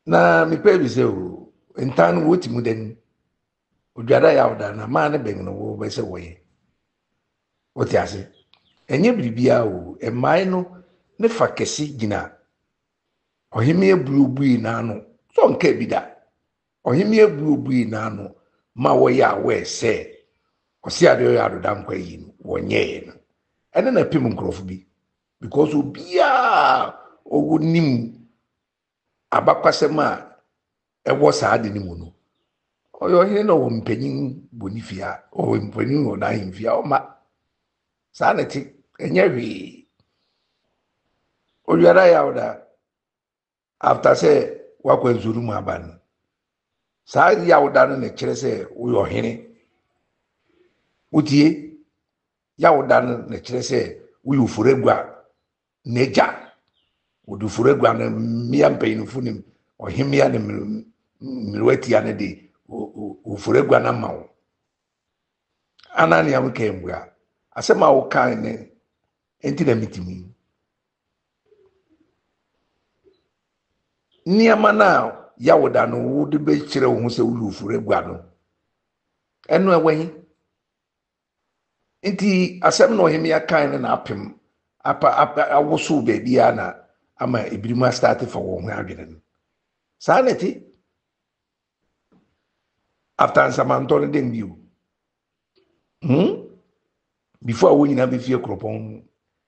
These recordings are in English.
na me pɛ bi sɛ o ntan wo ti mu den odwada ya oda na ma ne bɛn no wo bɛ sɛ wɔyɛ wote ase enye biribia o emai no ne fa kɛse gyina ɔhemia buobui na ano so nka bi da ɔhemia buobui na ano ma wɔyɛ awɛ sɛ ɔsi ade ɔyɛ adoda nkwa yi no wɔnyɛɛ no ɛne na pem nkurɔfo bi because obia owo nim abakwasɛm a ɛwɔ saa de ne mu no ɔyɛ ɔhene na ɔwɔ mpanyin bonifia ɔwɔ mpanyin wɔ n'ahemfia ɔma saa na ti enye hwee owiara ya oda after say wakwa nzuru mu aban saa ya oda no na kyerɛ sɛ woyɛ ɔhene wotie ya oda no na kyerɛ sɛ woyɛ ofuregua n'agya wode ofuregua no mmea mpanyinfo ne ɔhemea ne mmerɛwatia no de ofuregua no ma wo ananea mo ka mbua asɛm a wokae ne enti na mitimi nneɛma na yawoda no wode bɛkyerɛ wo ho sɛ woyɛ ofuregua no ɛno ɛwɔhi nti asɛm na ɔhemea kae ne na apem awosow baabia na ama ebirimu astarte fa wɔn ho adwene no saa na ti after nsamantɔ no den bio before wo nyina be fie kropɔn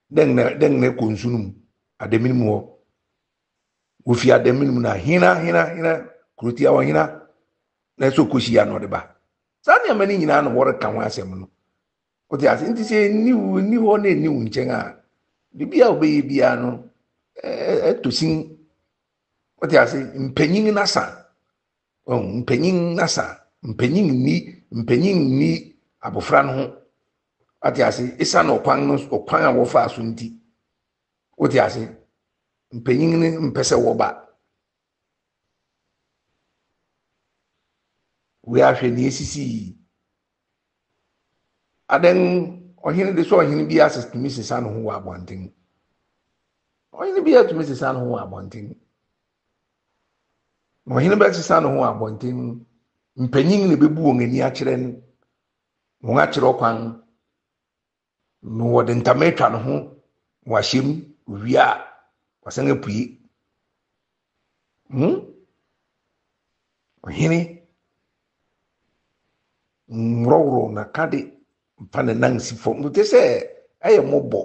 den na konsunum ademinum hɔ wo fie ademinum na hina krotia wo hina na so koshia no de ba saa ne amani nyina no wɔre ka ho asɛm no o ti ase nti se ni hɔ na ni wo nkyɛn a bibia obeye bia no etosin o ti ase mpanyin nasa mpanyin ni abofra no ho ati ase isa na okwan a wofa so nti oti ase mpanyin ne mpese wo ba we ahwe ne esisi aden ohene de so ohene bi asistemi sisa no ho wa abonten ohene bi atumi sisa no ho wa abonten ohene ba sisa no ho wa abonten mpanyin ne bebu won ani akyerɛ no won akyerɛ okwan no wɔde ntama atwa no ho wahyem wia wasan apue ɔhene nworɔworɔ na kade mpa ne nan si fam nti sɛ ɛyɛ mɔbɔ